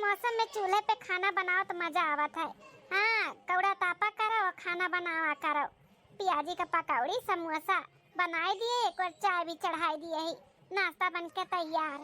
मौसम में चूल्हे पे खाना बनाओ तो मजा आवत है। हाँ, कौड़ा तापा करो और खाना बनावा करो। प्याजी का पकौड़ी समोसा बनाए दिए, एक और चाय भी चढ़ाई दिए ही। नाश्ता बनके तैयार।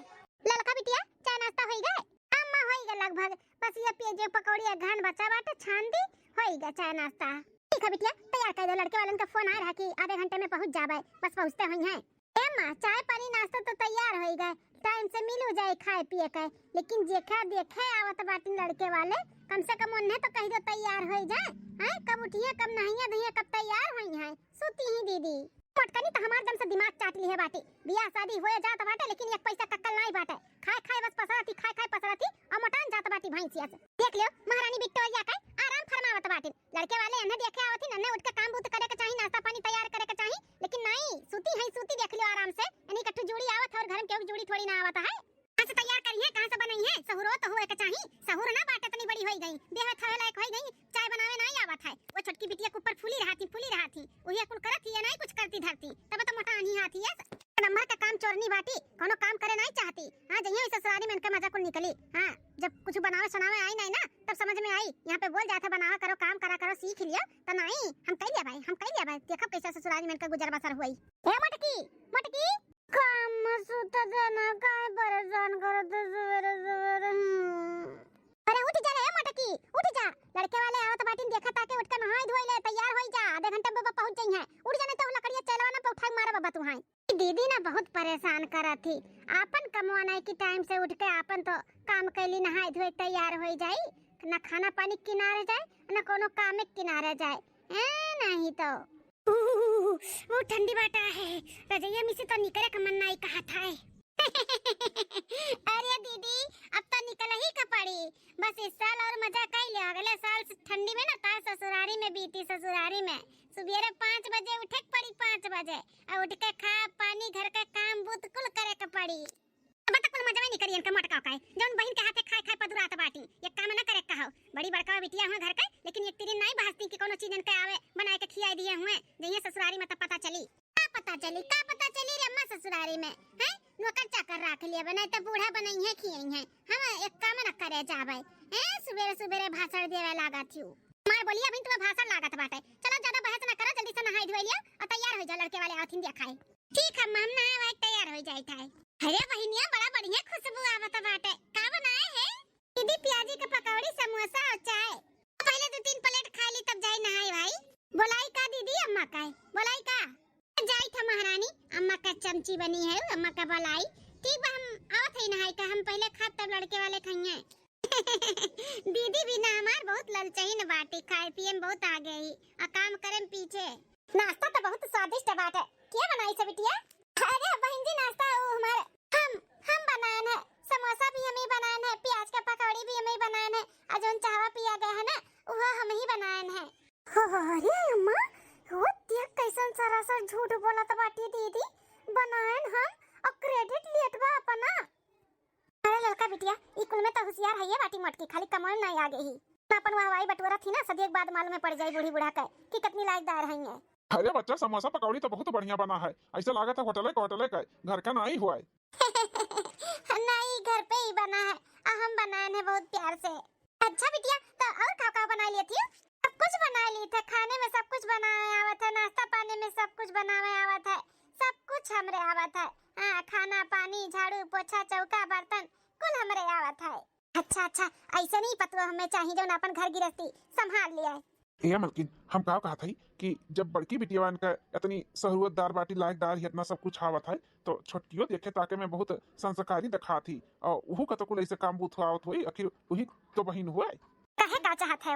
ललका बिटिया चाय नाश्ता होई गए? अम्मा होई गए लगभग। बस ये प्याजी पकौड़ी घान बचा बाटे छान दी, होई गए चाय नाश्ता। ठीक है बिटिया, तैयार कर दो। लड़के वालन का फोन आया रहा कि आधे घंटे में पहुंच जाबे। बस पहुंचते हुई हैं। अम्मा चाय पानी नाश्ता तो तैयार होई गए, टाइम से मिल हो जाए खाए पिए के। लेकिन जेखा देखे आवत बाटी लड़के वाले, कम से कम उन्हें तो कह दो तैयार हो जाए। हैं कब उठिए, कब नहाइए धोइए, कब तैयार हुई हैं? सुती ही दीदी मोटकनी तो हमार दम से दिमाग चाट ली है बाटी। बियाह शादी होए जात बाटे, लेकिन एक पैसा कक्कल नहीं बाटे। खाए खाए बस पसरती, खाए खाए पसरती और मोटान जात बाटी भैंसिया से। देख लियो महारानी बिट्टोरिया का आराम फरमावत बाटी। लड़के वाले अन्ने देखे आवत ही, नन्ने उठ के काम बूत करे के चाहिए, नाश्ता पानी तैयार करे के चाहिए। लेकिन नहीं, सूती है सूती। देख लियो आराम से। यानी कट्ठू जोड़ी आवत है और घर में केहू जोड़ी थोड़ी ना आवत है। कहां से तैयार करी है, कहां से बनाई है? सहुरो तो होए के चाहिए। सहुर ना बाटे इतनी बड़ी होई गई, देह थवे लायक होई गई, चाय बनावे नहीं आवत है। वो छोटकी बिटिया के ऊपर फूली रहाती वही कुल करत ही नहीं कुछ करती धरती। तब तो मोटा नहीं आती है। नंबर का काम चोरनी बाटी, कोनो काम करे नहीं चाहती। हां जइयो ससुराली में इनका मजा कुल निकली। हां जब कुछ बनावे सुनावे आई नहीं ना, तब समझ में आई। यहां पे बोल जाता बनावा करो, काम करा करो, सीख लियो। तो नहीं हम कह लिया भाई, हम कह लिया भाई। देखो कैसे ससुराली में इनका गुजर बसर हुई। ए मटकी मटकी काम सुत देना काय परेशान करत सवेरे सवेरे। अरे उठ जा रे मटकी, उठ जा। लड़के वाले आवत बाटी देखा ताके उठ के नहाई धोई ले, तैयार होई जा। आधे घंटे में पहुंच जाई है। उठ जाने तो लकड़िया चलवा ना उठा मारे बाबा तू हां। दीदी ना बहुत परेशान करत थी। आपन कमवाने के टाइम से उठ के आपन तो काम कैली, नहाई धोई तैयार होई जाई। ना खाना पानी किनारे जाए, ना कोनो काम में किनारे जाए। नहीं तो वो ठंडी बाटा है, रजैया में से तो निकले का मन नहीं कहा था। अरे दीदी अब तो निकल ही का पड़ी। बस इस साल और मजा कर ले, अगले साल ठंडी में ना तार ससुरारी में बीती। ससुरारी में सुबेरे 5 बजे उठे पड़ी, 5 बजे और उठ के खा पानी घर का काम बूत कुल करे का पड़ी। अब तक कुल मजा नहीं करी इनका मोटका का। जौन बहन के हाथे खाए खाए पदुरात बाटी, एक काम ना करे कहो। बड़ी बड़का बिटिया हुए घर के, लेकिन एक तेरी नहीं बहसती कि कोनो चीज इनके आवे बनाए के खियाई दिए हुए। जइए ससुरारी में तब पता चली। का पता चली रे अम्मा ससुरारी में हैं? नौकर चाकर रख लिए बने तो बूढ़ा बनई है खियाई है। हम एक काम न करे जावे। सुबेरे सुबेरे भाषण देवे लागत हूं। मैं बोली अभी तुम्हें भाषण लागत बाटे। चलो ज्यादा बहस न करो, जल्दी से नहाई धोई लियो और तैयार हो जा। लड़के वाले आथिन देखाए। ठीक है मम्मा, नहाए तैयार हो जाई था। अरे बहनिया बड़ा बढ़िया खुशबू आवत बाटे। का बनाए है? दीदी प्याजी का पकौड़ी समोसा और चाय। पहले 2-3 प्लेट खा ली तब जाई नहाई भाई। बोलाई का दीदी? अम्मा का बोलाई का जाई था महारानी। अम्मा का चमची बनी है, अम्मा का बोलाई। ठीक बा, हम आवत है नहाई का। हम पहले खा तब लड़के वाले खाइए। दीदी भी ना हमार बहुत ललचही न बाटी, खाए पिए में बहुत आगे ही और काम करे में पीछे। नाश्ता तो बहुत स्वादिष्ट बाटे। क्या बनाई छ बिटिया? अरे बहन जी नाश्ता हमारे हम बनाए हैं। समोसा भी हम ही बनाए हैं, प्याज का पकौड़ी भी हम ही बनाए हैं, और जो चावा पिया गया है ना वो हम ही बनाए हैं। अरे अम्मा वो देख कैसन सरासर झूठ बोलत बाटी दीदी। बनाए हम और क्रेडिट लेत बा अपना। अरे लड़का बिटिया ई कुल में तो होशियार है ये बाटी मोटकी, खाली कमाल नहीं आगे ही। अपन वाहवाही बटोरा थी ना, सदी एक बाद मालूम में पड़ जाई बूढ़ी बूढ़ा के कि कितनी लायकदार है ये। अरे बच्चा समोसा पकौड़ी तो बहुत बढ़िया बना है। ऐसा लागत है होटल का घर का नहीं हुआ है। नहीं घर पे ही बना है, हम बनाए हैं बहुत प्यार से। अच्छा बिटिया तो और क्या बना ली थी? सब कुछ बना ली था। खाने में सब कुछ बनाए आवत है, नाश्ता पानी में सब कुछ बनावे आवत है, सब कुछ हमरे आवत है। हां खाना पानी झाड़ू पोछा चौका बर्तन कुल हमरे आवत है। अच्छा ऐसा नहीं पतवा हमें चाहिए जो अपन घर गृहस्थी संभाल लिया। ये मलकिन हम कहा था कि जब बड़की बिटिया का इतनी सहूलियतदार बाटी लायकदार इतना सब कुछ आवत है, तो छोटकियो देखे ताके में बहुत संस्कारी दिखा थी और वहू का तो कुल ऐसे काम बूथ आवत हुई। आखिर वही तो बहन हुआ कहे का चाहत है?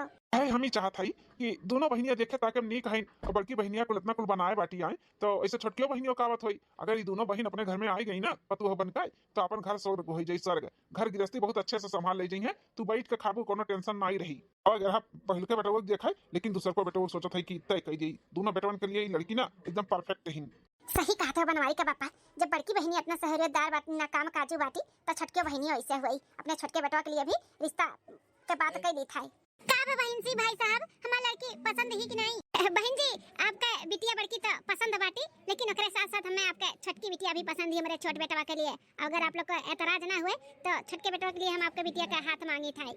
हम ही चाहत है कि दोनों बहनियां देखे ताके नीक है और बड़की बहनिया कुल इतना कुल बनाए बाटी आए, तो ऐसे छोटकियो बहनियों का आवत हुई। अगर ये दोनों बहन अपने घर में आई गई ना पतुह बनकर, तो अपन घर स्वर्ग हो जाई। स्वर्ग घर गृहस्थी बहुत अच्छे से संभाल ले जाई है। तू बैठ के खाबू, कोनो टेंशन नहीं रही। और अगर पहले के बेटवा देखा है, लेकिन दूसर को बेटवा सोचा था कि तय कह जाई। दोनों बेटवन के लिए लड़की ना एकदम परफेक्ट है। सही कहा था बनवाई का पापा। जब बड़की बहनी अपना सहरियतदार बाटी ना काम काजू बाटी, तो छोटकी बहनी ऐसे हुई। अपने छोटके बेटवा के लिए भी रिश्ता के बात कह दी था। का बहन जी भाई साहब हमार लड़की पसंद ही कि नहीं? बहन जी आपका बिटिया बड़की तो पसंद बाटी, लेकिन ओकरे साथ साथ हमें आपका छोटकी बिटिया भी पसंद है हमारे छोट बेटवा के लिए। अगर आप लोग को एतराज ना हुए तो छोटके बेटवा के लिए हम आपके बिटिया का हाथ मांगी था।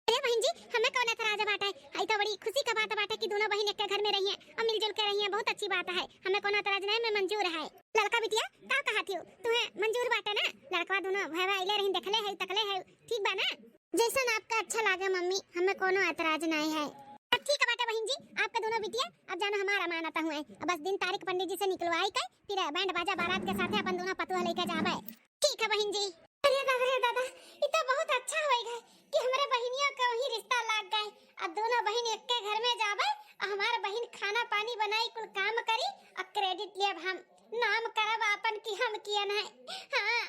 अरे बहन जी हमें कौन एतराज बाटा है, आई तो बड़ी खुशी का बात बाटा कि दोनों बहन एक घर में रही हैं और मिलजुल के रही हैं, बहुत अच्छी बात है। हमें कौन एतराज नहीं, मैं मंजूर है। लड़का बिटिया का कहा थी तुम्हें मंजूर बाटा ना? लड़का दोनों भाई आइले रही देखले है तकले है, ठीक बा ना? जैसा आपका अच्छा लगे मम्मी, हमें कोनो एतराज नहीं है। ठीक है बेटा बहन जी आपका दोनों बिटिया अब जानो हमारा मानता हुए, बस दिन तारीख पंडित जी से निकलवाई के फिर बैंड बाजा बारात के साथ अपन दोनों पतुआ लेके जावे। ठीक है बहन जी। अरे दादा ये तो बहुत अच्छा होएगा कि हमारे बहनियों का वही रिश्ता लग गए। अब दोनों बहन एक के घर में जावे और हमार बहन खाना पानी बनाई कुल काम करी और क्रेडिट लेब हम, नाम करब अपन की हम किया नहीं। हां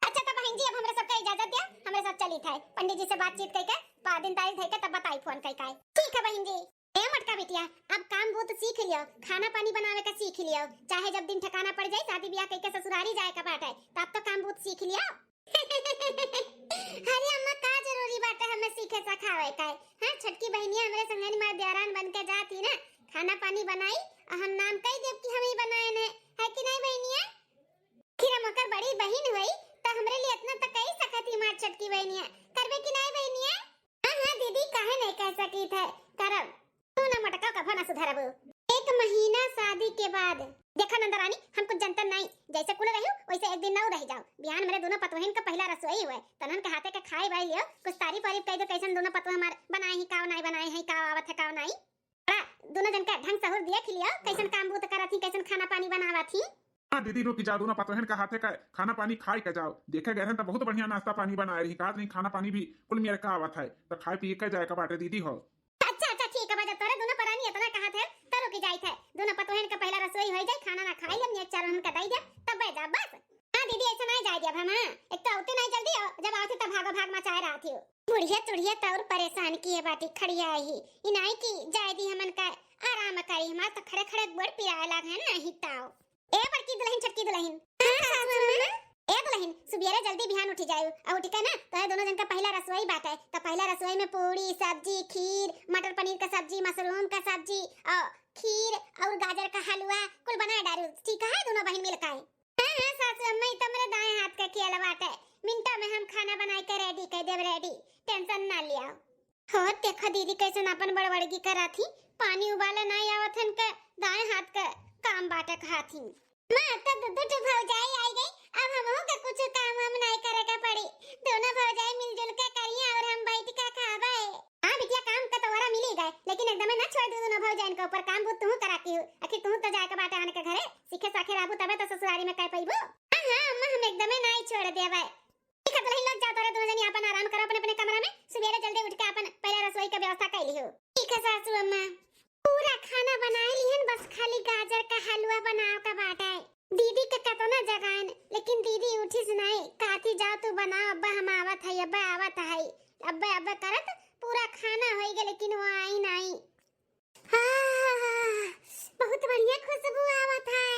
अच्छा तो बहन जी अब हमरा सबका इजाजत दिया, हमरे सब चली थे पंडित जी से बातचीत करके दिन तारीख थे के तब बताई फोन करके। ठीक है बहन जी। ए मटका बिटिया अब काम बहुत सीख लियो, खाना पानी बनावे का सीख लियो, चाहे जब दिन ठिकाना पड़ जाए शादी ब्याह करके ससुराली जाए का बात है तब तो काम बहुत सीख लियो। अरे अम्मा का जरूरी बात है हमें सीखे सिखावे का? हां छोटकी बहनिया हमरे संगनी मां देरान बन के जाती ना, खाना पानी बनाई और हम नाम कह देब कि हम ही बनाए ने, है कि नहीं बहनिया? खीरा मकर बड़ी बहन हुई तो हमरे लिए इतना तो कह सकती मार छोटकी बहनिया, करबे कि नहीं बहनिया? हां दीदी काहे नहीं कह सकी थे, करब तू ना मटका कभो ना सुधरबो। एक महीना शादी के बाद देखो नंदरानी हम कुछ जनता नहीं, जैसे कुल रहियो वैसे एक दिन ना रह जाओ। बिहान मेरे दोनों पतोहिन का पहला रसोई हुए तनन के हाथे के खाई भाई लियो, कुछ तारीफ वारीफ कह दो कैसन दोनों पतो हमार बनाए ही काव नहीं बनाए हैं, काव आवत है काव नहीं, दोनों जन का ढंग सहूर दिया खिलियो कैसन काम बूत करत थी, कैसन खाना पानी बनावत थी। हाँ दीदी रुक जा, दोनों पतोहन का हाथे का खाना पानी खाई के जाओ। देखे गए हैं तो बहुत बढ़िया नाश्ता पानी बनाए रही, कहा नहीं खाना पानी भी कुल मेरे का आवत है तो खाए पिए के जाए का बाटे दीदी हो। अच्छा अच्छा ठीक है बजा तोरे दोनों परानी इतना कहा थे तरो की जाई थे, दोनों पतोहन का पहला रसोई हो जाए, खाना ना खाई ले एक चार हम का दई दे तब बे जा बस। हां दीदी ऐसा नहीं जाए अब हम, एक तो आते नहीं जल्दी जब आते तब भागो भाग मचाए रहा थी। बुढ़िया तुड़िया तौर परेशान किए बाटी खड़िया ही इनाई की जाय दी हमन का आराम करी, हमार तो खड़े खड़े बड़ पिराए लाग है नहीं ताओ। ए बड़की दुल्हन छोटकी दुल्हन ए दुल्हन सुबेरे जल्दी बिहान उठी जायो और उठ के ना तो दोनों जन का पहला रसोई बाटे, तो पहला रसोई में पूरी सब्जी खीर मटर पनीर का सब्जी मशरूम का सब्जी और खीर और गाजर का हलवा कुल बनाए डालो, ठीक है दोनों बहन मिल के। हां सासू अम्मा तो मेरे दाएं हाथ का खेल बाटे, मिनटों में हम खाना बनाए के रेडी कर देब, रेडी टेंशन ना लिया हो। देखो दीदी कैसे अपन बड़बड़गी करा थी, पानी उबाले नहीं आवत हन के दाएं हाथ का काम बाटे खाती। मां तो दूध भौजाई आई गई, अब हमहू के कुछ काम हम नहीं करे के पड़ी, दोनों भौजाई मिलजुल के करिए और हम बैठ के खावे। हां बिटिया काम का तोरा मिल गए लेकिन एकदम ना छोड़ दो दोनों भौजाइन के ऊपर, काम बहुत तू कराती हो, आखिर तू तो जाके बाटे आने के घरे सीखे साखे राबू तबे तो ससुरारी में कह पइबो। हां अम्मा हम एकदम नहीं छोड़ देबे। ठीक है तो लोग जाओ तोरे दोनों जनी अपन आराम करो अपने अपने कमरा में, सवेरे जल्दी उठ के अपन पहला रसोई का व्यवस्था कर लियो। ठीक है सासू अम्मा पूरा खाना बनाए लिहन, बस खाली गाजर का हलवा बनाओ का बाटा है। दीदी के कतना जगाएन लेकिन दीदी उठिस नहीं, कहती जाओ तू बनाओ अब्बा हम आवत है, अब्बा आवत है, अब्बा अब्बा करत पूरा खाना हो गया लेकिन वो आई नहीं। हां बहुत बढ़िया खुशबू आवत है।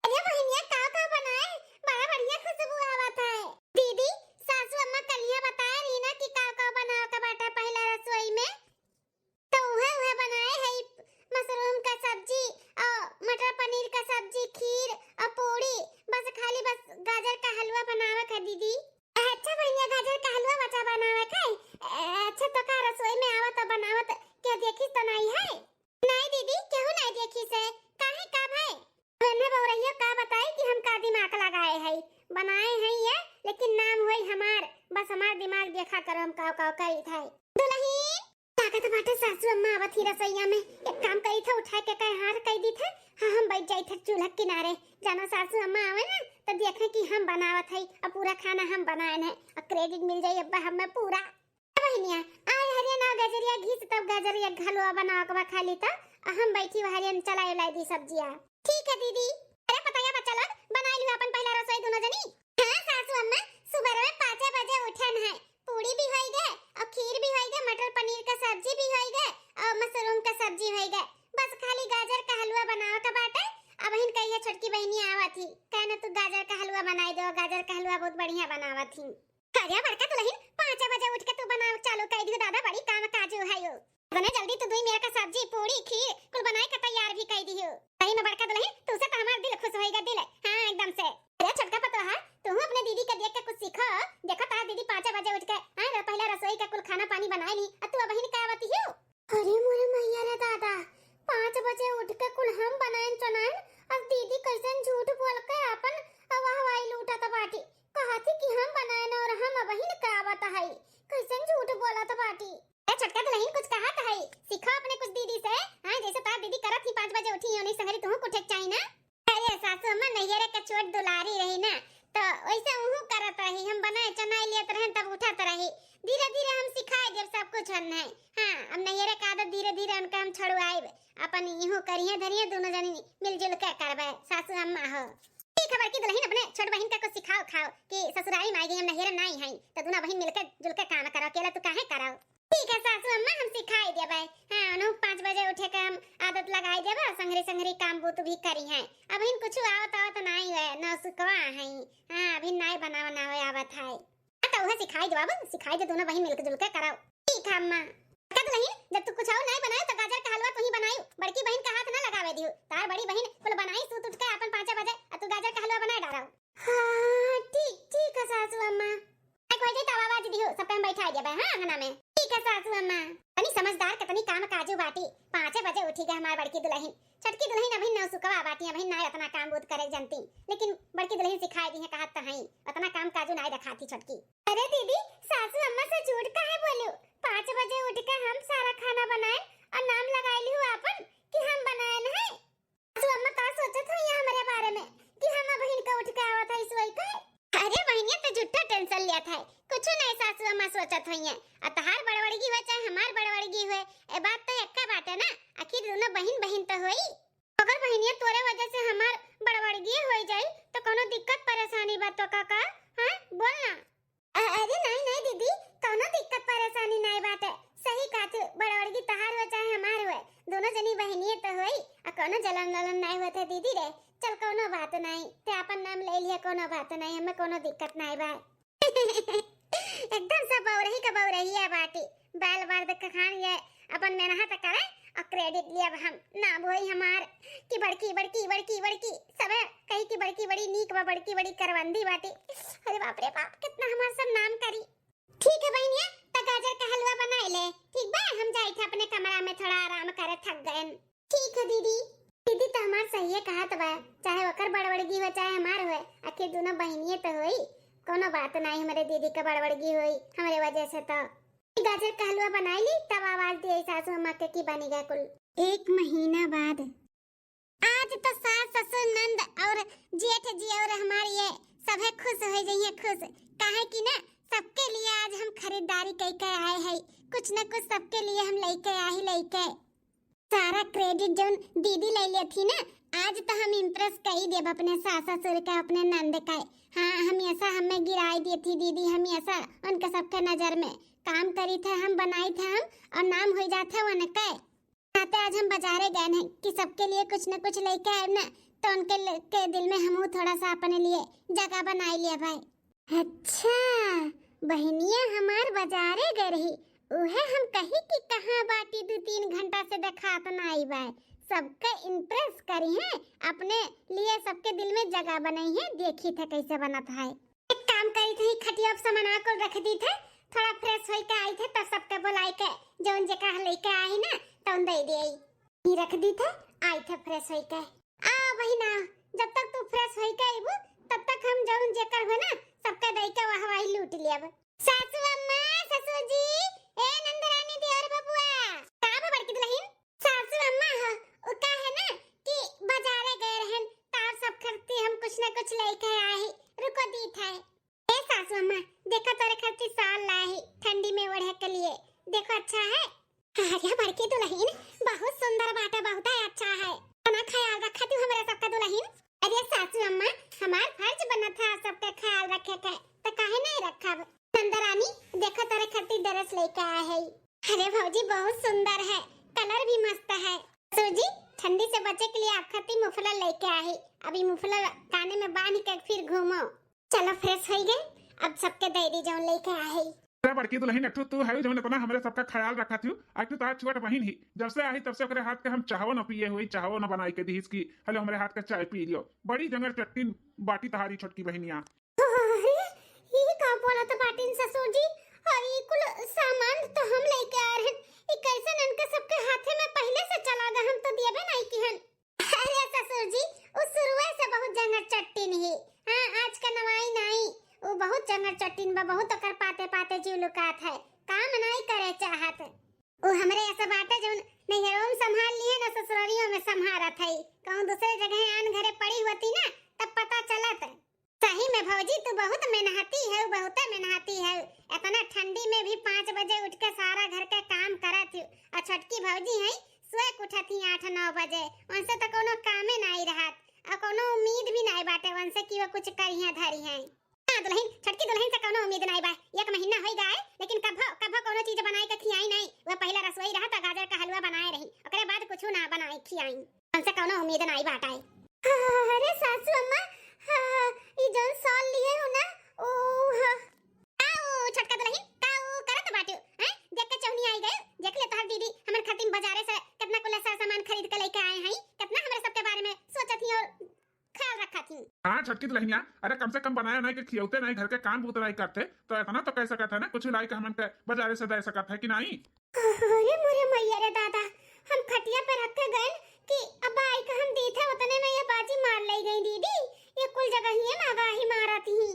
अरे बहनिया का बनाए बड़ा बढ़िया खुशबू आवत है। दीदी सासू अम्मा कलिया बताए रही ना कि का बनाओ का बाटा पहला रसोई में, तो वह बनाए है मशरूम का सब्जी और मटर पनीर का सब्जी खीर और पूरी, बस खाली बस गाजर का हलवा बनावे का दीदी। अच्छा भैया गाजर का हलवा बचा बनावे का? अच्छा तो का रसोई में आवत बनावत क्या देखी तो नहीं है? नहीं दीदी क्यों नहीं देखी से, काहे का भाई मैंने बहुरैया का बताई कि हम का दिमाग लगाए है बनाए हैं ये, लेकिन नाम होई हमार, बस हमार दिमाग देखा करो हम का करी था। दुल्हन ताकत बाटे सासू अम्मा आवत ही रसोईया में, एक काम करी था उठा के कह हार कह दी था। हां हम बैठ जाई थे चूल्हा किनारे, जाना सासू अम्मा आवे ना तो देखे कि हम बनावत है और पूरा खाना हम बनाए हैं और क्रेडिट मिल जाई अब्बा हमें पूरा। बहनिया आए हरिया ना गजरिया घिस तब गजरिया हलवा बनावा के खा ली था, हम बैठी हरियन चलाए लाई दी सब्जियां। ठीक है दीदी। अरे पताया बच्चा लोग बना लियो अपन पहला रसोई दोनों जनी। हां सासू अम्मा सुबह में 5 बजे उठन है, पूरी भी होई गए और खीर भी होई गए, मटर पनीर का सब्जी भी होई गए और मशरूम का सब्जी होई गए, बस खाली गाजर का हलवा बनाओ का बाटे। अब बहन कहिए छोटकी बहनी आवत थी कहने तू गाजर का हलवा बनाई दो, गाजर का हलवा बहुत बढ़िया बनावत थी। अरे बड़का दुल्हन 5 बजे उठ के तू बनाओ चालू कर दियो, दादा बड़ी काम काजू है यो। तने जल्दी तो दुई मेरा का सब्जी पूरी खीर कुल बनाए का तैयार भी कर दियो। सही में बड़का दुल्हन तू से तो हमार दिल खुश होएगा दिल। हां एकदम से। अरे छोटका पतो है तू अपने दीदी का देख के कुछ सीखो। देखो तार दीदी 5 बजे उठ के हां पहला रसोई का कुल खाना पानी बनाए ली और तू बहिन का आवती हो। अरे मोरे मैया रे दादा 5 बजे उठ के कुल हम बनाएन चनाएन और दीदी कैसन झूठ बोल के अपन वाहवाई लूटा त बाटी। कहती कि हम बनाएन और हम बहिन का आवत है। कैसन झूठ बोला त बाटी। छोटका दुल्हन कुछ कहा है सीखो अपने कुछ दीदी से। हां जैसे तार दीदी करत थी 5 बजे उठी होनी संगरी तू कुछ चाहिए ना। अरे सासू अम्मा नैहरे का चोट दुलारी रही ना तो वैसे उहु करत रही। हम बनाए चनाई लेत रहन तब उठत रही। धीरे-धीरे हम सिखाए जब सब कुछ हन है। हां अब नैहरे का आदत धीरे-धीरे उनका हम छुड़वाएब। अपन इहो करिए धरिए दोनों जनी मिलजुल के करबे सासू अम्मा हो। ठीक खबर की दुल्हन अपने छोट बहन का कुछ सिखाओ खाओ कि ससुराली में आई गई हम नैहरे नहीं हई तो दोनों बहन मिलकर जुल के काम करो। अकेला तू काहे कराओ। ठीक है सासू अम्मा हम सिखाई देबे। हां नो 5 बजे उठे के हम आदत लगाई देबे संगरी संगरी काम बुत भी करी है। अब इन कुछ आवत आवत नहीं है न सुकवा है। हां अभी नहीं बनावना हो आवत है तो वह सिखाई देबे। सिखाई दे दोनों बहन मिलकर जुल के कराओ। ठीक है अम्मा। का दुल्हन जब तू कुछ और नहीं बनाए तो गाजर का हलवा तू ही बनाई। बड़की बहन का हाथ ना लगावे दियो। तार बड़ी बहन कुल बनाई सूत उठ के अपन 5 बजे और तू गाजर का हलवा बना डालो। हां ठीक है सासू अम्मा। कोई दे तवा बाज दियो सब हम बैठा देबे। हां खाना में ठीक है सासू अम्मा। तनी समझदार कितनी काम काजू बाटी 5 बजे उठी गए हमार बड़की दुल्हन। छोटकी दुल्हन अभी न सुकवा बाटी अभी ना इतना काम बुत करे जानती लेकिन बड़की दुल्हन सिखाई दी है कहत त हई उतना काम काजू नहीं रखाती छोटकी। अरे दीदी सासू अम्मा से झूठ काहे बोलू। 5 बजे उठ के हम सारा खाना बनाए और नाम लगाई लियो अपन कि हम बनाए न है। सासू अम्मा का सोचत हई हमारे बारे में कि हम बहन का उठ के आवत है सोई के। अरे बहनिया तो झूठा टेंशन लिया था कुछ नहीं सासू अम्मा सोचत हई है। तहार बड़बड़गी हो चाहे हमार बड़बड़गी हो ए बात तो एक्का बात है ना। आखिर दोनों बहन बहन तो होई। अगर बहनिया तोरे वजह से हमार बड़बड़गी हो जाई तो कोनो दिक्कत परेशानी बात तो काका हां बोल ना। अरे नहीं दीदी कोनो दिक्कत परेशानी नहीं बात है। सही बात बड़बड़गी तहार हो चाहे हमार हो दोनों जनी बहनिए तो होई आ कोनो जलन ललन नहीं होते दीदी रे। चल कोनो बात नहीं ते अपन नाम ले लिया कोनो बात नहीं हमें कोनो दिक्कत नहीं बा। एकदम सब बौरही का बौरही है बाटी बाल बार देख खान ये अपन मेहनत करे और क्रेडिट लिया हम ना भोई हमार की बड़की बड़की बड़की बड़की सब कहीं की बड़की बड़ी नीक बा बड़की बड़ी करवंदी बाटी। अरे बाप रे बाप कितना हमार सब नाम करी। ठीक है बहनिया त गाजर का हलवा बनाई ले। ठीक बा हम जाई थे अपने कमरा में थोड़ा आराम करे थक गए। ठीक है दीदी। दीदी तो हमार सही है कहा तो बा चाहे वकर बड़बड़गी हो चाहे हमार हो आखिर दोनों बहनिए तो होई कोनो बात नहीं हमारे दीदी का बड़बड़गी हुई हमारे वजह से तो। गाजर का हलवा बनाई ली तब आवाज दी सासू अम्मा के की बनी गया कुल 1 महीना बाद। आज तो सास ससुर नंद और जेठ जी और हमारी ये सब है खुश हो जाइए खुश काहे कि ना सबके लिए आज हम खरीदारी करके आए हैं। कुछ न कुछ सबके लिए हम लेके आए लेके सारा क्रेडिट जो दीदी ले ली थी ना आज तो हम इम्प्रेस कर देब अपने सास ससुर का अपने नंद का। हाँ हम ऐसा हमें गिराई दी थी दीदी हम ऐसा उनके सबके नजर में काम करी थे हम बनाई थे हम और नाम हो जाता वो न कहे आते आज हम बाजारे गए हैं कि सबके लिए कुछ न कुछ लेके आए ना तो उनके के दिल में हम थोड़ा सा अपने लिए जगह बनाई लिया भाई। अच्छा बहनिया हमार बाजारे गए रही उहे हम कही कि कहाँ बाटी 2-3 घंटा से दिखात ना आई बाय सबका इम्प्रेस करी है अपने लिए सबके दिल में जगह बनाई है देखी थे कैसे बनत है। एक काम करी थी खटिया पे सामान को रख दी थे थोड़ा फ्रेश होई के आई थे तब सबके बुलाई के जौन जगह लेके आई ना तो दे दी रख दी थे आई थे फ्रेश होई के। आ बहिना जब तक तू फ्रेश होई के आईबू तब तक हम जौन जगह हो ना सबके दे के वहवाई लूट लियब। सासू अम्मा ससुर जी ए नंदरानी दी और बबुआ का बड़की दुल्हन सासू अम्मा हो उका है ना कि बाजारे गए रहन तार सब खर्ची हम कुछ न कुछ लेके आए रुको दी था। ए सासू अम्मा देखो तोरे खर्ची साल लाई ठंडी में ओढ़े के लिए देखो अच्छा है। अरे बड़की दुल्हन बहुत सुंदर बाटे बहुत अच्छा है ना ख्याल रखा तू हमारे सबका दुल्हन। अरे सासू अम्मा हमार फर्ज बना था सबका ख्याल रखे के तो काहे नहीं रखब। नंदरानी देखो तोरे खर्ची ड्रेस लेके आए है। अरे भौजी बहुत सुंदर है कलर भी मस्त है। सूजी ठंडी से बचे के लिए आप खती मुफलर लेके आए अभी मुफलर काने में बांध के फिर घूमो। चलो फ्रेश हो गए अब सबके दे दी जो लेके आए। अरे बड़की दुल्हन एक ठो तू है जो इतना हमरे सबका ख्याल रखा थी। एक तार छोट बहिन ही जब से आई तब से ओकरे हाथ के हम चाहवो न पिए हुई, चाहवो न बनाई के दीस की हेलो हमरे हाथ का चाय पी लियो। बड़ी जंगल चट्टी बाटी तहारी छोटकी बहिनिया। अरे ये का बोला तो बाटिन ससुर जी, और ये कुल सामान तो हम लेके आ रहे हैं। ये कैसे ननके सबके हाथे में पहले से चला गया, हम तो दिए नहीं की हन। अरे ससुर जी उस शुरुए से बहुत जंगल चट्टी नहीं। हां आज का नवाई नहीं, वो बहुत जंगल चट्टीन बा, बहुत कर पाते पाते जीव लुकात है, काम नहीं करे चाहत। वो हमरे ऐसा बाटे जो नैहरों में संभाल लिए ना ससुरालियों में संभालत है। कहूं दूसरे जगह आन घरे पड़ी होती ना तब पता चलत। सही में भौजी तू बहुत मेहनती है, बहुत मेहनती है। इतना ठंडी में भी 5 बजे उठ के सारा घर के काम करत है। और छोटकी भौजी है सोए उठती 8-9 बजे, उनसे तो कोनो कामे नहीं रहत और कोनो उम्मीद भी नहीं बाटे उनसे कि वो कुछ करिया धरी है। हां दुल्हन छोटकी दुल्हन से कोनो उम्मीद नहीं बा। एक महीना हो गया लेकिन कभो कोनो चीज बनाए के खियाई नहीं। वो पहला रसोई रहा तो गाजर का हलवा बनाए रही, ओकरे बाद कुछ ना बनाए खियाई, उनसे कोनो उम्मीद नहीं बाटे। अरे सासू अम्मा ये जौन सॉल लिए हो ना ओ आओ छोटका दुल्हन काऊ करत बाटू हैं। देख के चौनी आई गए, देख ले तोहर दीदी हमर खातिर बाजारे से कितना कुल सामान खरीद के लेके आए हैं, कितना हमरे सबके बारे में सोचत ही और ख्याल रखत ही। हां छोटकी दुल्हनिया, अरे कम से कम बनाया नहीं कि खियौते नहीं, घर के काम बूत नहीं करते तो इतना तो कह सकत है ना कुछ लाई के हमन के बाजारे से दे सकत है कि नहीं। अरे मोरे मैया रे दादा, हम खटिया पे रख के गए कि अब आई का हम दी थे उतने में ये बाजी मार ले गई दीदी। ये कुल जगह ही नागाही मारती ही।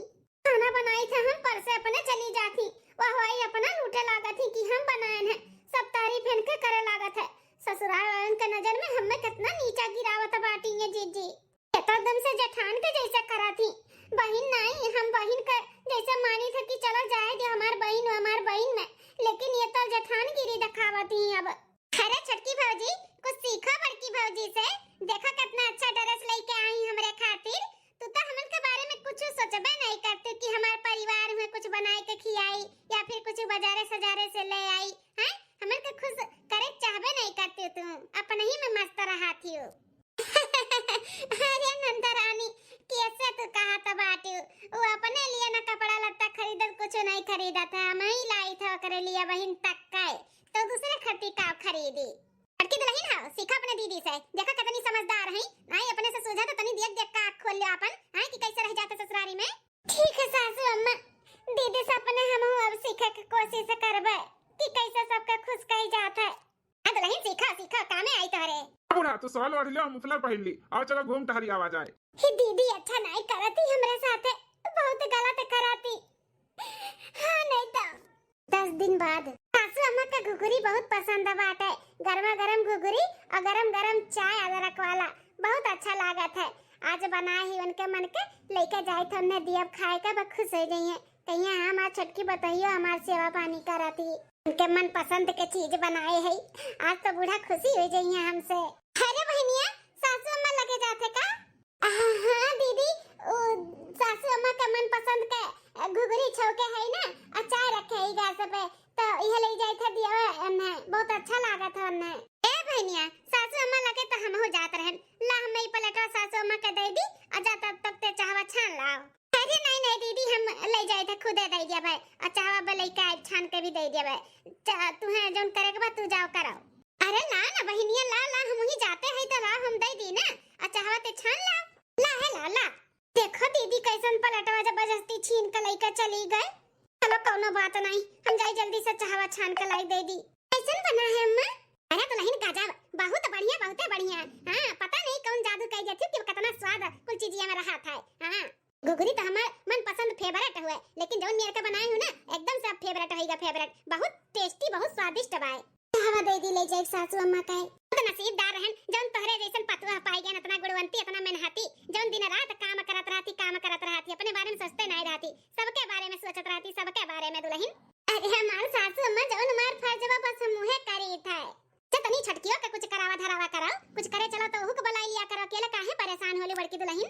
खाना बनाई था हम पर से अपने चली जाती, वह वाई अपना लूटे लागत ही कि हम बनाए हैं, सब तारीफ इनके करे लागत है। ससुराल वालों के नजर में हमें कितना नीचा गिरावत बाटी है जीजी। एकदम से जेठान के जैसे करा थी, बहन नहीं हम बहन के जैसे मानी था कि चलो जाए जो हमार बहन में, लेकिन ये तो जेठान गिरी दिखावती है अब। अरे छोटकी भौजी कुछ सीखो बड़की भौजी से, देखो कितना अच्छा ड्रेस लेके आई हमरे खातिर। तू तो हमन के बारे में कुछ सोचबे नहीं करते कि हमारे परिवार में कुछ बनाए के खियाई या फिर कुछ बाजारे सजारे से ले आई हैं। हमन के खुश करे चाहबे नहीं करते, तू अपने ही में मस्त रहती हो। अरे नंदा रानी कैसे तू कहा था बाटू, वो अपने लिए ना कपड़ा लत्ता खरीदत कुछ नहीं खरीदा था, मैं ही लाई था ओकरे लिए बहन तक का तो दूसरे खर्ची का खरीदी। लड़की दुल्हन हां सीखा अपने दीदी से, देखा कितनी समझदार है। नहीं अपने से सूझा तो तनी देख देख का आँख खोल ले अपन हैं कि कैसे रह जाते ससुरारी में। ठीक है सासू अम्मा, दीदी से अपने हम अब सीखे की कोशिश करबे कि कैसे सबके खुश कही जात है। हां दुल्हन सीखा कामे आई तोरे। बुढ़ा तू सॉल ओढ़ लियो, मुफलर पहन ली और चलो घूम टहरी आवाज आए। ही दीदी अच्छा नहीं करती हमरे साथे, बहुत गलत कराती। हां नहीं तो 10 दिन बाद सासू अम्मा का घुघुरी बहुत पसंद बाटे। गरमा गरम घुघुरी और गरम गरम चाय अदरक वाला बहुत अच्छा लागत है। आज बनाए ही उनके मन के लेके जाए तो उन्हें दिया खाए का बहुत खुश हो गई है। कहिए हाँ हमार छोटकी बताइयो हमार सेवा पानी कराती, उनके मन पसंद के चीज बनाए है। आज तो बूढ़ा खुशी हो गई है हमसे। अरे बहनिया सासू अम्मा लगे जाते का? हाँ दीदी सासू अम्मा के मन पसंद के घुघुरी छौके है ना, अचार रखे है गैस पे तो यह ले जाए था दिया उन्हें, बहुत अच्छा लगा था उन्हें। ए बहनिया सासू अम्मा लगे तो हम हो जात रहन, ला हम ही पलटा सासू अम्मा के दे दी और जाता तब ते चाहवा छान लाओ। अरे नहीं दीदी हम ले जाए थे खुदे दे दिया भाई, और चाहवा बले का छान के भी दे दिया भाई, तुम्हें जोन करे के बाद तू जाओ कराओ। अरे ला ना बहनिया ला हम ही जाते हैं तो ला हम दे दी ना, और चाहवा ते छान लाओ। ला है ला देखो दीदी कैसन पलटवा जबरदस्ती छीन के लेकर चली गए। चलो कोनो बात नहीं, हम जाए जल्दी से चाहवा छान के लाई दे दी। कैसन बना है अम्मा? अरे दुल्हन गजब बहुत बढ़िया। हां पता नहीं कौन जादू कर दिया कि कितना स्वाद कुल चीजिया में रहा था। हां घुघरी तो हमार मन पसंद फेवरेट हुए, लेकिन जो मेरे के बनाए हो ना एकदम से फेवरेट होएगा, फेवरेट बहुत टेस्टी बहुत स्वादिष्ट बाय। चाहवा दे दी ले जाए सासू अम्मा का तो नसीबदार रहन जौन तोहरे जैसन पतवा पाई गया, इतना गुणवंती इतना मेहनती, जौन दिन रात काम करत रहती अपने बारे में सोचते नहीं रहती, सबके बारे में सोचत रहती, सबके बारे में दुल्हन। अरे हमार सासू अम्मा जौन हमार फर्जवा बस मुहे करी था। तनी छटकियो के कुछ करावा धरावा कराओ, कुछ करे चलो तो हुक बुलाई लिया करो, अकेले काहे परेशान होली बड़की दुल्हन।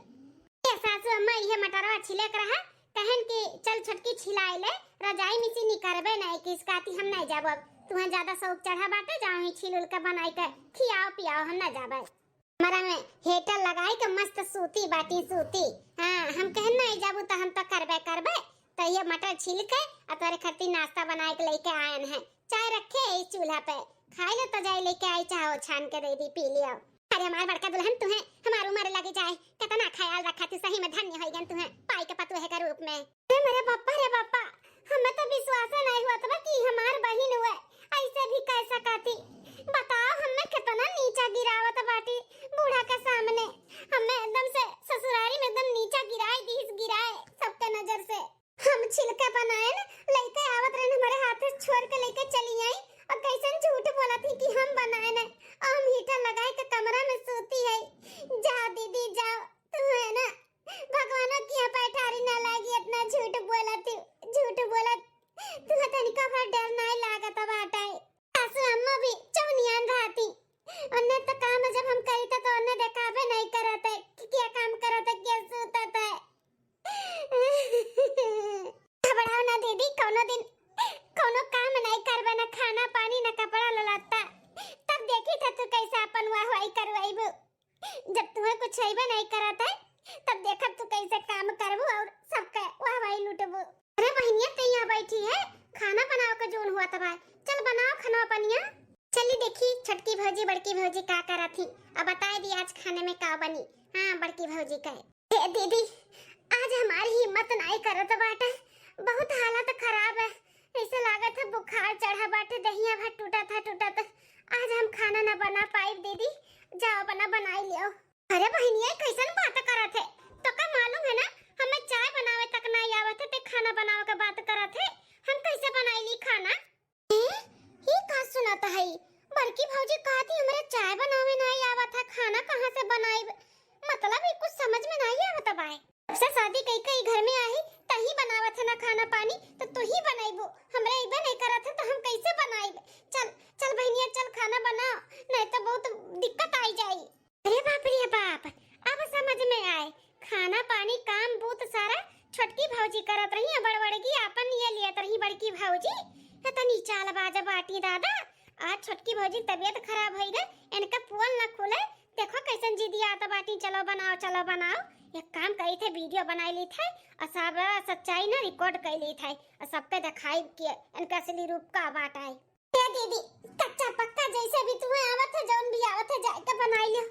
ये सासू अम्मा ये मटरवा छिले कर रहा कहन कि चल छटकी छिलाई ले, रजाई में से निकरबे नहीं कि इसकाती हम नहीं जाब, तुम्हें ज्यादा शौक चढ़ा बाटे जाओ ही छिलुल के बनाई के खियाओ पियाओ, हम ना जाबे। हमारा में हेटर लगाई के मस्त सूती बाटी सूती। हां हम कहन नहीं जाबू तो हम तो करबे तो ये मटर छील के और तोरे खातिर नाश्ता बना के लेके आयन है। चाय रखे है इस चूल्हा पे, खाई लो तो जाए लेके आई, चाहो छान के दे दी पी लियो। अरे हमार बड़का दुल्हन तू है, हमार उम्र लगे जाए, कितना ख्याल रखा तू, सही में धन्य हो गन तू है पाई के पतु है का रूप में। अरे मेरे पापा रे पापा, हमें तो विश्वास नहीं हुआ था कि हमार बहन हुए ऐसे भी कैसा कहती। बताओ हमें कितना नीचा गिरावत बाटी बूढ़ा के सामने, हमें एकदम से ससुरारी में एकदम नीचा गिराए दीस गिराए सबके नजर से। हम छिलका बनाए न लेके आवत रहे, हमारे हाथ से छोड़ के लेके चली आई और कैसन झूठ बोला थी कि हम बनाए न, हम हीटर लगाए के कमरा में सोती है। जाओ दीदी जाओ, तू है ना भगवान की यहाँ पैठारी ना लागी, इतना झूठ बोला थी, झूठ बोला तू तनिका भर डर नहीं लागत बाटे। सासू अम्मा भी चौनियान रहती, उन्हें तो काम जब हम करी तो उन्हें देखावे नहीं करते कि क्या काम करते क्या सोता है। घबराओ ना दीदी, कोनो दिन कोनो काम नहीं करबे, ना खाना पानी ना कपड़ा ललता, तब देखी था तू कैसे अपन वाहवाही करवाईबू। जब तुम्हें कुछ छईबे नहीं करता है तब देखब तू कैसे काम करबू और सबका वाहवाही लूटबू। अरे बहनिया तू यहाँ बैठी है, खाना बनाओ का जोन हुआ तब, चल बनाओ खाना पनिया। चली देखी छोटकी भौजी बड़की भौजी का करा थी, अब बताए दी आज खाने में का बनी। हाँ बड़की भौजी कहे दीदी आज हमारी हिम्मत नहीं करत बाटे, बहुत हालत खराब है, ऐसे लागत है बुखार चढ़ा बाटे, दहिया भात टूटा था। आज हम खाना ना बना पाई दीदी, जाओ बनाई लियो। अरे बहनिया कैसन बात करत है, तो का मालूम है ना हमें चाय बनावे तक नहीं आवत है, ते खाना बनावे का बात करत है, हम कैसे बनाईली खाना। ये का सुनाता है, बड़की भौजी कहती हमारे चाय बनावे नहीं आवत है, खाना कहाँ से बनाई, मतलब ये कुछ समझ में नहीं आवत बाय। सबसे शादी कई घर में आई तही बनावत है ना खाना पानी, तो तू ही बनाईबो, हमरे इबे नहीं करत है तो हम कैसे बनाईब। चल चल बहनिया चल खाना बनाओ, नहीं तो बहुत दिक्कत आई जाई। अरे बाप रे बाप, अब समझ में आए, खाना पानी काम बहुत सारा छोटकी भौजी करत रही, बड़बड़गी अपन ये लियत रही बड़की भौजी। तनी चाल बाजा बाटी दादा, आज छोटकी भौजी तबीयत खराब हो गई, इनका पोल न खुले, देखो कैसन जिदी आता बाटी, चलो बनाओ। एक काम करी थे, वीडियो बनाई ली थे और सब सच्चाई ना रिकॉर्ड कर ली थे और सबके दिखाई कि इनका असली रूप का बात है। दीदी कच्चा पक्का जैसे भी तुम्हें आवत है, जौन भी आवत है जाके बनाई लियो,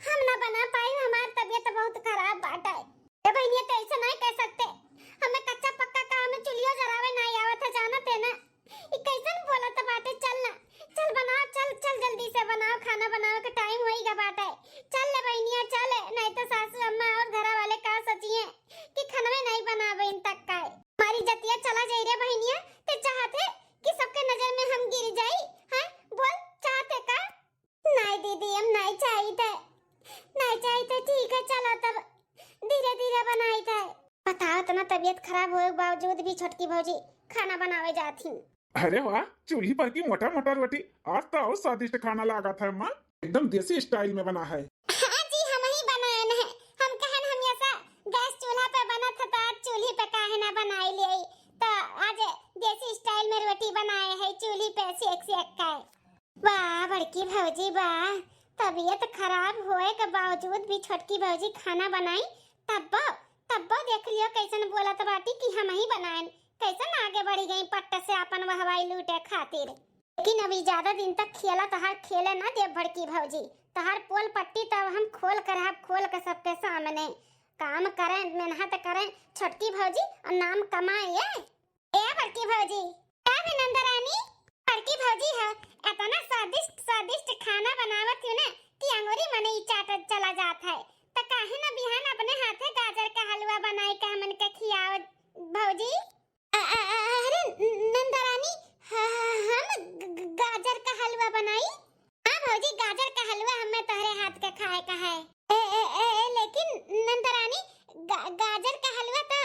हम ना बना पाई, हमारी तबीयत बहुत खराब बात है। ये बहनिया तो ऐसा नहीं कह सकते, हमें कच्चा पक्का का हमें चुलियो जरावे नहीं आवत है, जानत है ना। ये कैसन बोलत बाटे, चल ना चल बनाओ, चल जल्दी से बनाओ, खाना बनाओ का टाइम होईगा बाटे, चल ले बहनिया चल, नहीं तो सासू अम्मा और घर वाले का सोचिए कि खाना नहीं बनावे इन तक का हमारी जतिया चला जाई रे बहनिया, ते चाहते कि सबके नजर में हम गिर जाई, हैं बोल चाहते का। नहीं दीदी हम नहीं चाहिए, ठीक है चलो तब धीरे बनाई थे। बताओ इतना तबीयत खराब होए बावजूद भी छोटकी भौजी खाना बनावे जाती। अरे वाह, चूल्ही पर की मोटा रोटी, आज तो और स्वादिष्ट खाना लगा था माँ, एकदम देसी स्टाइल में बना है। हाँ जी हम ही बनाए हैं, हम कहन हम ऐसा गैस चूल्हा पे बना था तो आज चूल्ही पे काहे ना बनाई ले, तो आज देसी स्टाइल में रोटी बनाए है चूल्ही पे सेक का। वाह बड़की भौजी वाह, तबीयत खराब होए के बावजूद भी छोटकी भौजी खाना बनाई, तब्बो देख लियो कैसन बोलत बाटी कि हम ही बनाए, कैसन आगे बढ़ी गई पट्ट से अपन हवाई लूटे खातिर। लेकिन अभी ज्यादा दिन तक तहार खेले ना दे बड़की भौजी, तहार पोल पट्टी तब हम खोल कर सबके सामने काम करें, मेहनत करें छोटकी भौजी और नाम कमाए। ए बड़की भौजी क्या विनंदा रानी, बड़की भौजी है इतना स्वादिष्ट खाना बनावत हूं ना कि अंगूरी मने चाटत चला जाता है, तो काहे ना बिहान अपने हाथे गाजर का हलवा बनाई के हमन के खियाओ भौजी। अरे नंदरानी हम गाजर का हलवा बनाई। हाँ भौजी गाजर का हलवा हमें तोहरे हाथ का खाए का है। लेकिन नंदरानी गाजर का हलवा तो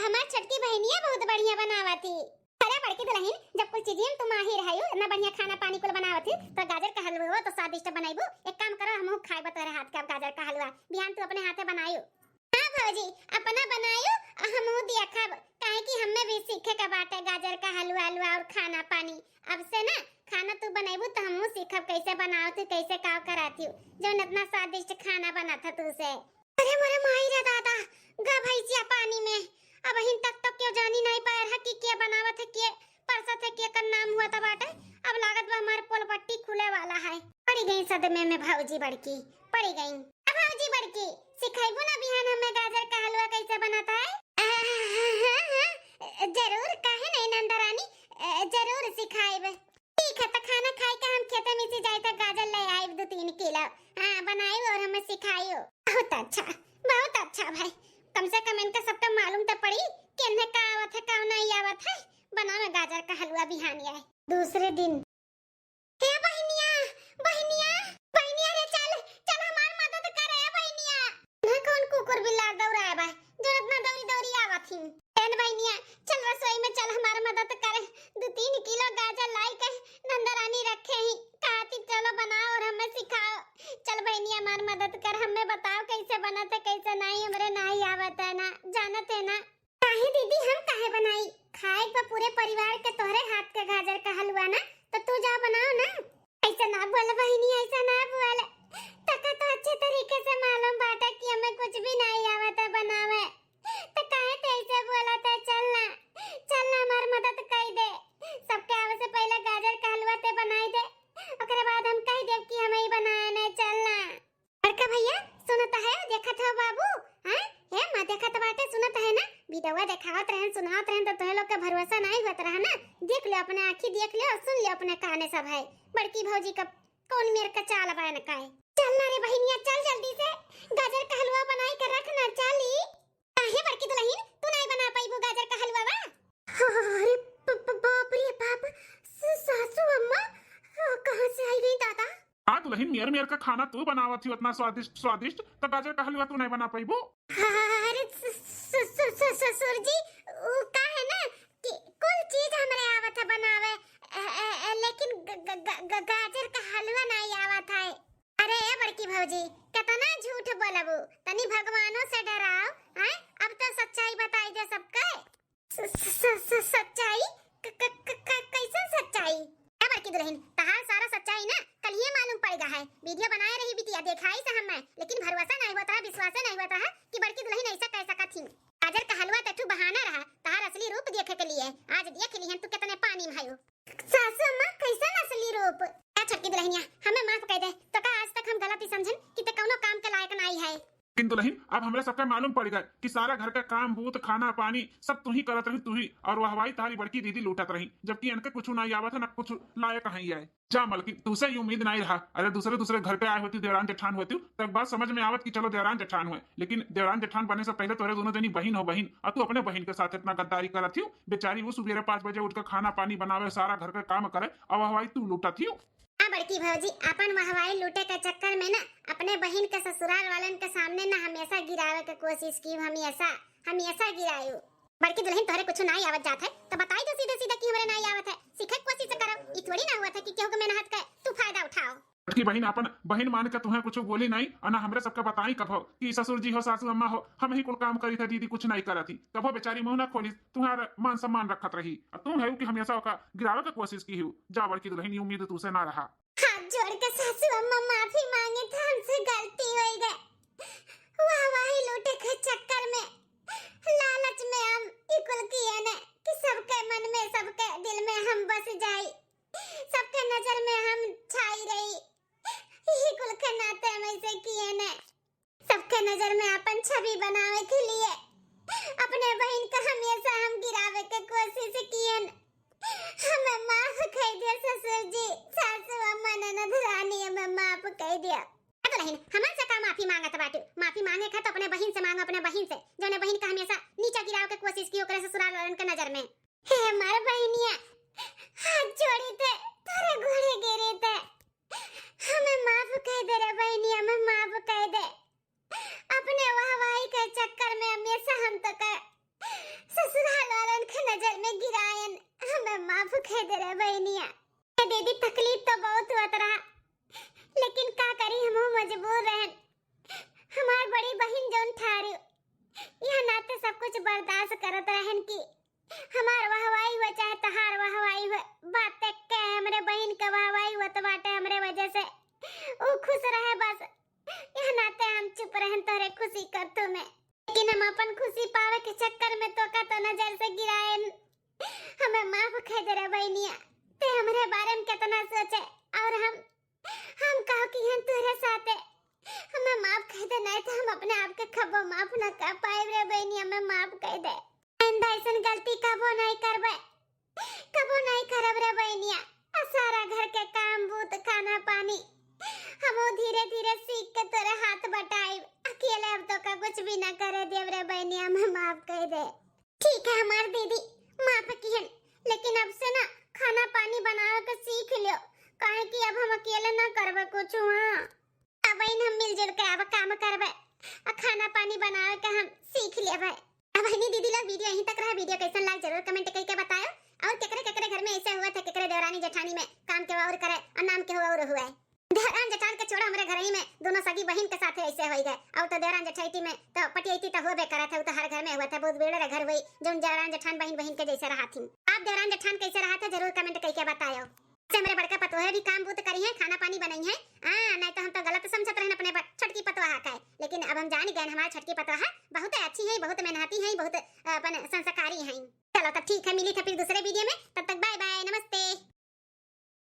हमार छोटकी बहनिया बहुत बढ़िया बनावती। अरे बड़की दुल्हन जब कुछ चीजें तुम माहिर है इतना बढ़िया खाना पानी कुल बनावती तो गाजर का हलवा हो तो स्वादिष्ट बनाईबू। एक काम करो हम खाएब तोहरे हाथ का गाजर का हलवा, बिहान तू अपने हाथे बनायो। हाँ भौजी अपना बनायो हम देखब, काहे कि हमें भी सीखे का बात है गाजर का हलवा और खाना पानी। अब से ना खाना तू बनाईबू तो हम सीखब कैसे बनावती कैसे का कराती जो इतना स्वादिष्ट खाना बना था तू से। अरे मोरे माई रे दादा गा भैंसिया पानी में अब हिन तक तो क्यों जानी नहीं पाया है कि क्या बनावत है, के परसत है, के का नाम हुआ था बाटे। अब लागत बा हमार पोल पट्टी खुले वाला है। पड़ी गई सदमे में भौजी बड़की, पड़ी गई। अब भौजी बड़की सिखाइबो ना बिहान हमें गाजर का हलवा कैसे बनाता है? जरूर, काहे नहीं नंदा रानी, जरूर सिखाइब। ठीक है, तो खाना खाए के हम खेते में से जाए तो गाजर ले आइब 2-3 किलो। हां, बनाइयो और हमें सिखाइयो। बहुत अच्छा भाई। कम से कम इनका सबका मालूम तो पड़ी कि इन्हें का आवत है, का नहीं आवत है। बनावे गाजर का हलवा बिहानी है। दूसरे दिन हे बहनिया, बहनिया, बहनिया रे, चल चल हमार मदद करे बहनिया। ना कौन कुकुर बिल्ला दौड़ाए बा, जरूरत ना दौड़ी दौड़ी आवत ही। एन बहनिया, चल रसोई में चल हमार मदद करे। 2-3 किलो गाजर लाई के नंदरानी रखे ही, कहती चलो बनाओ और हमें सिखाओ। चल बहनिया हमार मदद कर, हमें बताओ कैसे बनत है, कैसे नहीं। हमरे नहीं आवत है ना, जानत है ना। काहे दीदी, हम काहे बनाई? खाए का पूरे परिवार के तोहरे हाथ के गाजर का हलवा ना, तो तू जा बनाओ ना। ऐसा ना बोल बहनी, ऐसा ना बोल। तका तो अच्छे तरीके से मालूम बाटा कि हमें कुछ भी नहीं आवत है बनावे। तो काहे ते ऐसे बोला था? चल ना हमार मदद कर दे। सबके आवे से पहले गाजर का हलवा ते बनाई दे, ओकरे बाद हम कह देब कि हम ही बनाए ने। चल ना बड़का भैया, सुनत है? देखत हो बाबू? हैं हे मां, देखत बाटे, सुनत है ना? वीडियोवा देखावत रहन, सुनावत रहन, तो तोहे लोग के भरोसा नहीं होत रहा ना। देख ले, अपने आंखी देख ले और सुन ले अपने काने सब है। बड़की भौजी का कौन मेर का चाल बन का है। चल ना रे बहनिया, चल जल्दी से गाजर का हलवा बनाई कर रख ना। चली काहे बड़की दुल्हन, तू नहीं बना पाईबू गाजर का हलवा बा? अरे बाप रे बाप, सासू अम्मा कहां से आई गई दादा? हाँ दुल्हन, मेर का खाना तू बनावत थी उतना स्वादिष्ट, तो गाजर का हलवा तू नहीं बना पाईबू? अरे ससुर जी, वो का है ना कि कुल चीज हमरे आवत है बनावे, लेकिन गाजर का हलवा नहीं आवत है। अरे बड़की भौजी, कितना झूठ बोलबू, तनी भगवानों से डराओ। हैं, अब तो सच्चाई बताई दे सबके। सच्चाई? कैसे सच्चाई? ए बड़की दुल्हन, तहार सारा सच्चाई ना कल ही मालूम पड़ेगा है। वीडियो बनाए रही बिटिया, दिखाई से हमें, लेकिन भरोसा नहीं होता है, विश्वास नहीं होता है कि बड़की दुल्हन ऐसा कह सका थी। गाजर का हलवा तो बहाना रहा, तहार असली रूप देखे के लिए। आज देख लिहन तू कितने पानी में है। सासू अम्मा, कैसा असली रूप? ए छोटकी दुल्हनिया, हमें माफ कर दे। तो का आज तक हम गलत ही समझन कि ते कौनो काम के लायक नहीं है। लेकिन दुल्हन, अब हमरा सबका मालूम पड़ गया कि सारा घर का काम बूत खाना पानी सब तू ही करत रही, तू ही, और वह हवाई तारी बड़की दीदी लूटत रही, जबकि इनके कुछ नहीं आवत है, ना कुछ लायक नहीं है। जा मलकी, तुझसे ही उम्मीद नहीं रहा। अरे दूसरे घर पे आए होती, देवरान जेठान होती, तब बात समझ में आवत कि चलो देवरान जेठान हुए, लेकिन देवरान जेठान बनने से पहले तोरे दोनों जनी बहन हो बहन, और तू अपने बहन के साथ इतना गद्दारी करत थी। बेचारी वो सुबह 5 बजे उठकर खाना पानी बनावे, सारा घर का काम करे, और हवाई तू लूटत थी। बड़की भौजी, अपन महवाई लूटे के चक्कर में ना अपने बहन के ससुराल वालन के सामने ना हमेशा गिरावे के कोशिश की। हमेशा गिरायो। बड़की दुल्हन, तोहरे कुछ नहीं आवत जात है तो बताई दो सीधे सीधे कि हमरे नहीं आवत है। सीखे के कोशिश करो, ई थोड़ी ना हुआ था कि केहू के मेहनत का तू फायदा उठाओ। की बहन अपन बहन मान के तुम्हें कुछ बोली नहीं, और ना हमरे सबका बताई कभो कि ससुर जी हो सासू अम्मा हो, हम ही कुल काम करी था, दीदी कुछ नहीं करा थी। कभो बेचारी मुंह ना खोली, तुम्हारा मान सम्मान रखत रही, और तुम है कि हमेशा का गिरावे की कोशिश की हो। जा बड़की दुल्हन, उम्मीद तुझसे ना रहा। हाथ जोड़ के सासू अम्मा माफी मांगे था, हमसे गलती हो गई। वाह लूटे के चक्कर में, लालच में हम इकुल किए ने कि सबके मन में, सबके दिल में हम बस जाई, सबके नजर में हम छाई रही। इकुल के नाते हम ऐसे किए ने, सबके नजर में अपन छवि बनावे के लिए अपने बहन का हमेशा हम गिरावे के कोशिश किए ने। हमें माफ कर दिया ससुर जी, सासू अम्मा ननद रानी, हमें माफ कर दिया। दुल्हन, हमन से का माफी मांगत बाटू? माफी मांगे का तो अपने बहन से मांगो, अपने बहन से, जोने बहन का हमेशा नीचा गिराव के कोशिश की ओकरे ससुराल वालन के नजर में। हे हमार बहनिया, हाथ जोड़ी थे, तोरे घोड़े गिरे थे, हमें माफ कर दे रे बहनिया, हमें माफ कर दे। अपने वाहवाही के चक्कर में हमेशा हम तो का ससुराल वालन के नजर में गिरायन, हमें माफ कर दे रे बहनिया। दीदी तकलीफ तो बहुत होत रहा, लेकिन का करी, हम मजबूर रहन। हमार बड़ी बहन जोन ठारी यह नाते सब कुछ बर्दाश्त करत रहन की हमार वाहवाही हो चाहे तहार वाहवाही हो, बात तक के हमरे बहन का वाहवाही होत बाटे हमरे वजह से, वो खुश रहे बस। यह नाते हम चुप रहन तोरे खुशी करतु में, लेकिन हम अपन खुशी पावे के चक्कर में तो का इतना सोचे और हम कहो कि हम तोरे साथे हमें माफ कर दे, नहीं तो हम अपने आप के कबो माफ न कर पाए रे बहनी, हमें माफ कर दे। आइंदा ऐसन गलती कबो नहीं करबे, कबो नहीं करब रे बहनिया। सारा घर के काम बूत खाना पानी हमो धीरे धीरे सीख के तोरे हाथ बटाई, अकेले अब तो का कुछ भी ना करे देव रे बहनिया, हमें माफ कर दे। ठीक है हमार दीदी, माफ किहन, लेकिन अब से ना खाना पानी बनावे के सीख लियो, काहे कि अब हम अकेले ना करबे कुछ। हां अब हम मिलजुल के अब काम करबे, खाना पानी बनावे के हम सीख लेबे। अब हनी दीदी लोग वीडियो यहीं तक रहा। वीडियो कैसन लाग जरूर कमेंट करके बताओ, और केकरे केकरे घर में ऐसे हुआ था, केकरे देवरानी जेठानी में काम के और करे और नाम के हुआ और हुआ है। देवरान जेठान के छोड़ा हमरे घर ही में दोनों सगी बहन के साथ ऐसे हो गए, और तो देवरान जेठाई में तो पटियती तो होबे करा था, तो हर घर में हुआ था। बहुत बेड़े घर वही जो देवरान जेठान बहन बहन के जैसे रहा थी। आप देवरान जेठान कैसे रहा था जरूर कमेंट करके बताओ। से मेरे बड़का पतोहे भी काम बूत करी है, खाना पानी बनाई है। नहीं तो हम तो गलत समझत रहे अपने छटकी पतोहा का, लेकिन अब हम जान गए हमारा छटकी पतोहा बहुत अच्छी है, बहुत मेहनती है, बहुत अपन संस्कारी है। चलो तब ठीक है, मिली था फिर दूसरे वीडियो में, तब तक बाय बाय, नमस्ते।